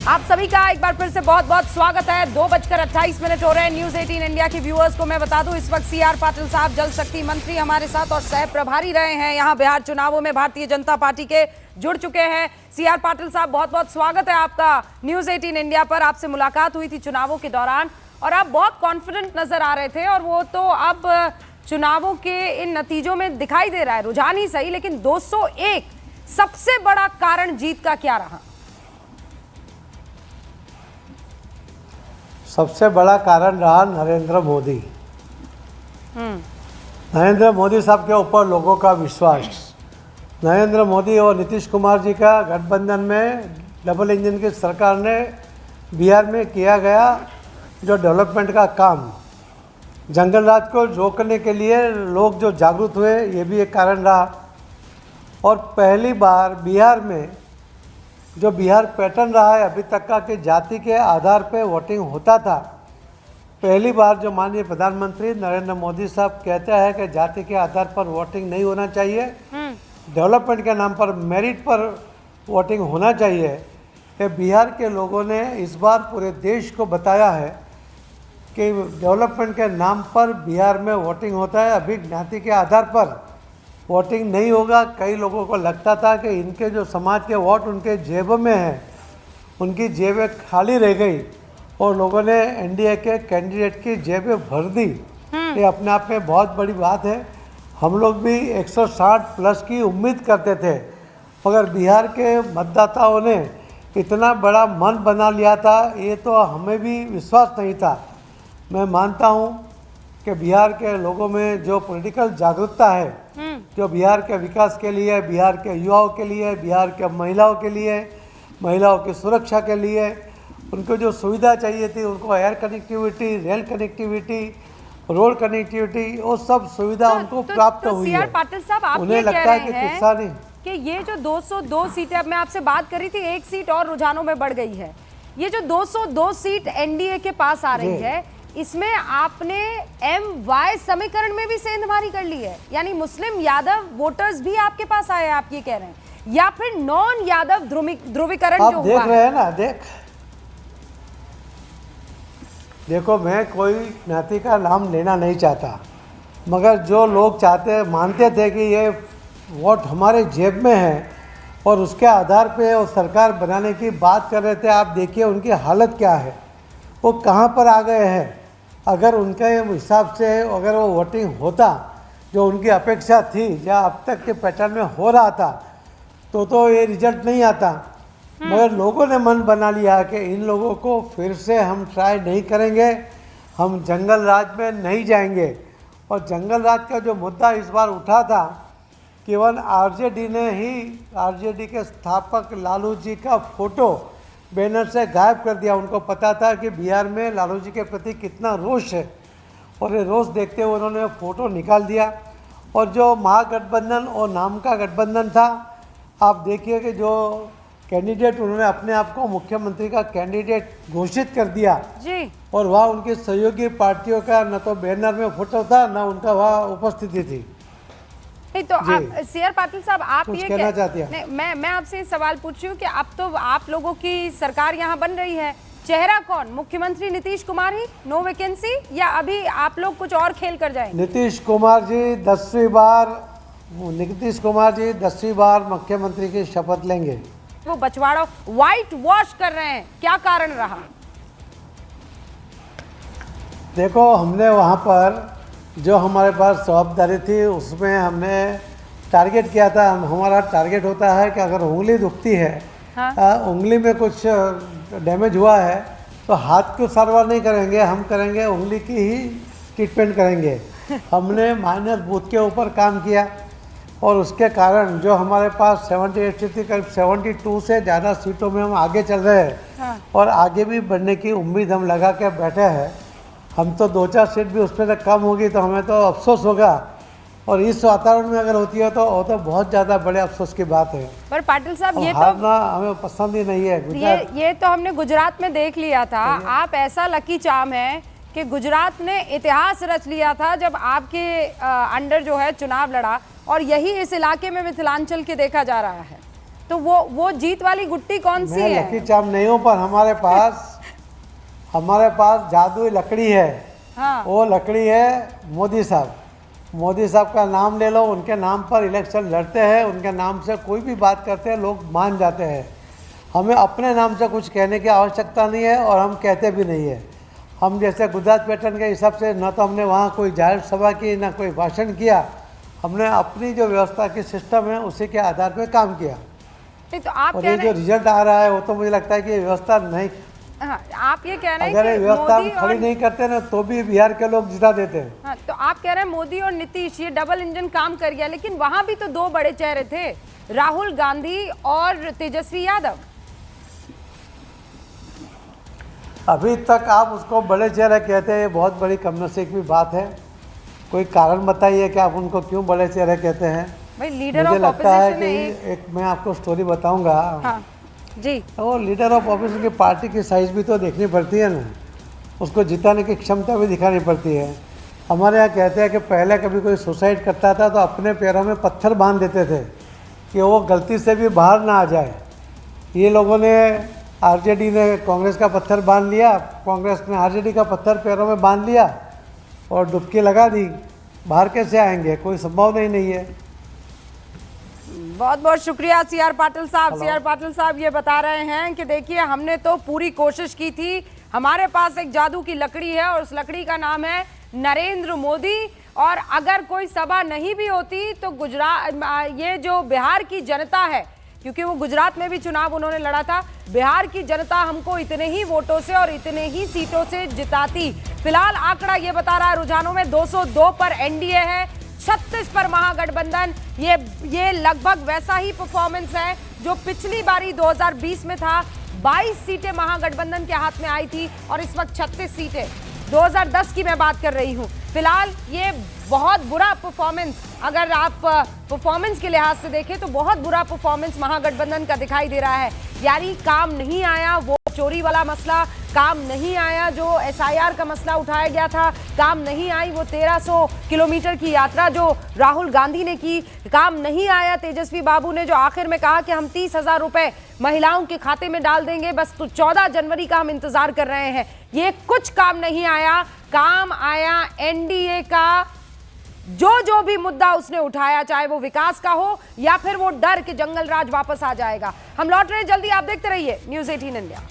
आप सभी का एक बार फिर से बहुत बहुत स्वागत है। 2:28 हो रहे हैं। न्यूज 18 इंडिया के व्यूअर्स को मैं बता दूं, इस वक्त सीआर पाटिल साहब जल शक्ति मंत्री हमारे साथ और सह प्रभारी रहे हैं यहाँ बिहार चुनावों में भारतीय जनता पार्टी के, जुड़ चुके हैं। सीआर पाटिल साहब, बहुत बहुत स्वागत है आपका न्यूज 18 इंडिया पर। आपसे मुलाकात हुई थी चुनावों के दौरान और आप बहुत कॉन्फिडेंट नजर आ रहे थे और वो तो अब चुनावों के इन नतीजों में दिखाई दे रहा है। रुझान ही सही, लेकिन 201 सबसे बड़ा कारण जीत का क्या रहा? सबसे बड़ा कारण रहा नरेंद्र मोदी। नरेंद्र मोदी साहब के ऊपर लोगों का विश्वास। नरेंद्र मोदी और नीतीश कुमार जी का गठबंधन में डबल इंजन की सरकार ने बिहार में किया गया जो डेवलपमेंट का काम, जंगल राज को रोकने के लिए लोग जो जागरूक हुए, ये भी एक कारण रहा। और पहली बार बिहार में जो बिहार पैटर्न रहा है अभी तक का कि जाति के आधार पे वोटिंग होता था, पहली बार जो माननीय प्रधानमंत्री नरेंद्र मोदी साहब कहते हैं कि जाति के आधार पर वोटिंग नहीं होना चाहिए, डेवलपमेंट के नाम पर मेरिट पर वोटिंग होना चाहिए। ये बिहार के लोगों ने इस बार पूरे देश को बताया है कि डेवलपमेंट के नाम पर बिहार में वोटिंग होता है, अभी ज्ञाति के आधार पर वोटिंग नहीं होगा। कई लोगों को लगता था कि इनके जो समाज के वोट उनके जेब में हैं, उनकी जेबें खाली रह गई और लोगों ने एनडीए के कैंडिडेट की जेबें भर दी। ये अपने आप में बहुत बड़ी बात है। हम लोग भी 160 प्लस की उम्मीद करते थे, मगर बिहार के मतदाताओं ने इतना बड़ा मन बना लिया था, ये तो हमें भी विश्वास नहीं था। मैं मानता हूँ कि बिहार के लोगों में जो पॉलिटिकल जागरूकता है, जो बिहार के विकास के लिए, बिहार के युवाओं के लिए, बिहार के महिलाओं के लिए, महिलाओं की सुरक्षा के लिए, उनको जो सुविधा चाहिए थी, उनको air connectivity, rail connectivity, road connectivity, वो सब सुविधा उनको प्राप्त हुई है। पाटिल साहब, आप उन्हें लगता है कि किस्सा नहीं कि ये जो 202 सीटें, अब मैं आपसे बात करी थी, एक सीट और रुझानों में बढ़ गई है। ये जो 202 सीट एनडीए के पास आ रही है, इसमें आपने MY समीकरण में भी सेंधमारी कर ली है, यानी मुस्लिम यादव वोटर्स भी आपके पास आए, आप ये कह रहे हैं, या फिर नॉन यादव ध्रुवीकरण जो हुआ देख रहे हैं ना। देखो, मैं कोई ज्ञाति का नाम लेना नहीं चाहता, मगर जो लोग मानते थे कि ये वोट हमारे जेब में है और उसके आधार पे वो सरकार बनाने की बात कर रहे थे, आप देखिए उनकी हालत क्या है, वो कहाँ पर आ गए हैं। अगर उनके हिसाब से अगर वो वोटिंग होता जो उनकी अपेक्षा थी, या अब तक के पैटर्न में हो रहा था, तो ये रिजल्ट नहीं आता। मगर लोगों ने मन बना लिया कि इन लोगों को फिर से हम ट्राई नहीं करेंगे, हम जंगल राज में नहीं जाएंगे। और जंगल राज का जो मुद्दा इस बार उठा था, केवल आरजेडी ने ही आरजेडी के स्थापक लालू जी का फोटो बैनर से गायब कर दिया। उनको पता था कि बिहार में लालू जी के प्रति कितना रोष है, और ये रोष देखते हुए उन्होंने फोटो निकाल दिया। और जो महागठबंधन और नाम का गठबंधन था, आप देखिए कि जो कैंडिडेट उन्होंने अपने आप को मुख्यमंत्री का कैंडिडेट घोषित कर दिया जी, और वहाँ उनकी सहयोगी पार्टियों का न तो बैनर में फोटो था, न उनका वहाँ उपस्थिति थी। नहीं तो आप सीआर पाटिल साहब, आप ये कहना चाहती हैं? मैं आपसे सवाल पूछ रही हूँ कि अब तो आप लोगों की सरकार यहाँ बन रही है, चेहरा कौन? मुख्यमंत्री नीतीश कुमार ही, नो वैकेंसी, या अभी आप लोग कुछ और खेल कर जाएंगे? नीतीश कुमार जी 10वीं बार मुख्यमंत्री की शपथ लेंगे। वो बछवाड़ा व्हाइट वॉश कर रहे हैं, क्या कारण रहा? देखो, हमने वहाँ पर जो हमारे पास जवाबदारी थी उसमें हमने टारगेट किया था। हमारा टारगेट होता है कि अगर उंगली दुखती है, उंगली में कुछ डैमेज हुआ है, तो हाथ को सारवार नहीं करेंगे, हम करेंगे उंगली की ही ट्रीटमेंट करेंगे। हमने माइनर बूथ के ऊपर काम किया और उसके कारण जो हमारे पास 78 थी, करीब 72 से ज़्यादा सीटों में हम आगे चल रहे हैं और आगे भी बढ़ने की उम्मीद हम लगा के बैठे हैं। हम तो 2-4 सीट भी उसमें से कम होगी तो हमें तो अफसोस होगा, और इस वातावरण में अगर होती है तो वो तो बहुत ज़्यादा बड़े अफसोस की बात है। पर पाटिल साहब, ये तो हारना हमें पसंद ही नहीं है। ये तो हमने गुजरात में देख लिया था। आप ऐसा लकी चार्म है कि गुजरात ने इतिहास रच लिया था जब आपके अंडर जो है चुनाव लड़ा, और यही इस इलाके में मिथिलांचल के देखा जा रहा है। तो वो जीत वाली गुट्टी कौन सी मैं है? लकी चार्म नहीं हूँ, पर हमारे पास जादुई लकड़ी है। हाँ। वो लकड़ी है मोदी साहब। मोदी साहब का नाम ले लो, उनके नाम पर इलेक्शन लड़ते हैं, उनके नाम से कोई भी बात करते हैं लोग मान जाते हैं। हमें अपने नाम से कुछ कहने की आवश्यकता नहीं है और हम कहते भी नहीं है। हम जैसे गुजरात पैटर्न के हिसाब से न तो हमने वहाँ कोई जाहिर सभा की, ना कोई भाषण किया। हमने अपनी जो व्यवस्था की सिस्टम है उसी के आधार पर काम किया। नहीं तो आप और कह ये रहे जो रिजल्ट आ रहा है वो तो मुझे लगता है कि ये व्यवस्था नहीं, हाँ, आप ये कह रहे हैं अगर ये कि व्यवस्था हम मोदी खड़ी और नहीं करते ना तो भी बिहार के लोग जिता देते हैं। हाँ, तो आप कह रहे हैं मोदी और नीतीश ये डबल इंजन काम कर गया, लेकिन वहां भी तो दो बड़े चेहरे थे, राहुल गांधी और तेजस्वी यादव। अभी तक आप उसको बड़े चेहरे कहते हैं, ये बहुत बड़ी कमनसीब की बात है। कोई कारण बताइए कि आप उनको क्यों बड़े चेहरे कहते हैं। भाई लीडर मुझे ऑफ लगता है ऑपोजिशन कि एक मैं आपको स्टोरी बताऊंगा। हाँ जी। वो लीडर ऑफ ऑपोजिशन की पार्टी की साइज भी तो देखनी पड़ती है ना, उसको जिताने की क्षमता भी दिखानी पड़ती है। हमारे यहाँ कहते हैं कि पहले कभी कोई सुसाइड करता था तो अपने पैरों में पत्थर बांध देते थे कि वो गलती से भी बाहर ना आ जाए। ये लोगों ने, आरजेडी ने कांग्रेस का पत्थर बांध लिया, कांग्रेस ने आरजेडी का पत्थर पैरों में बांध लिया और डुबकी लगा दी। बाहर कैसे आएंगे, कोई संभव नहीं है। बहुत बहुत शुक्रिया सीआर पाटिल साहब। सीआर पाटिल साहब ये बता रहे हैं कि देखिए हमने तो पूरी कोशिश की थी, हमारे पास एक जादू की लकड़ी है और उस लकड़ी का नाम है नरेंद्र मोदी। और अगर कोई सभा नहीं भी होती तो ये जो बिहार की जनता है, क्योंकि वो गुजरात में भी चुनाव उन्होंने लड़ा था, बिहार की जनता हमको इतने ही वोटों से और इतने ही सीटों से जिताती। फिलहाल आंकड़ा ये बता रहा है रुझानों में 202 पर एनडीए है, 36 पर महागठबंधन। ये लगभग वैसा ही परफॉर्मेंस है जो पिछली बारी 2020 में था। 22 सीटें महागठबंधन के हाथ में आई थी और इस वक्त 36 सीटें 2010 की मैं बात कर रही हूं। फिलहाल ये बहुत बुरा परफॉर्मेंस, अगर आप परफॉर्मेंस के लिहाज से देखें तो बहुत बुरा परफॉर्मेंस महागठबंधन का दिखाई दे रहा है। यानी काम नहीं आया वो चोरी वाला मसला, काम नहीं आया जो एसआईआर का मसला उठाया गया था, काम नहीं आई वो 1300 किलोमीटर की यात्रा जो राहुल गांधी ने की, काम नहीं आया तेजस्वी बाबू ने जो आखिर में कहा कि हम 30,000 रुपए महिलाओं के खाते में डाल देंगे, बस तो 14 जनवरी का हम इंतजार कर रहे हैं। ये कुछ काम नहीं आया। काम आया एनडीए का जो भी मुद्दा उसने उठाया, चाहे वो विकास का हो या फिर वो डर कि जंगल राज वापस आ जाएगा। हम लौट रहे हैं जल्दी, आप देखते रहिए न्यूज़ 18 इंडिया।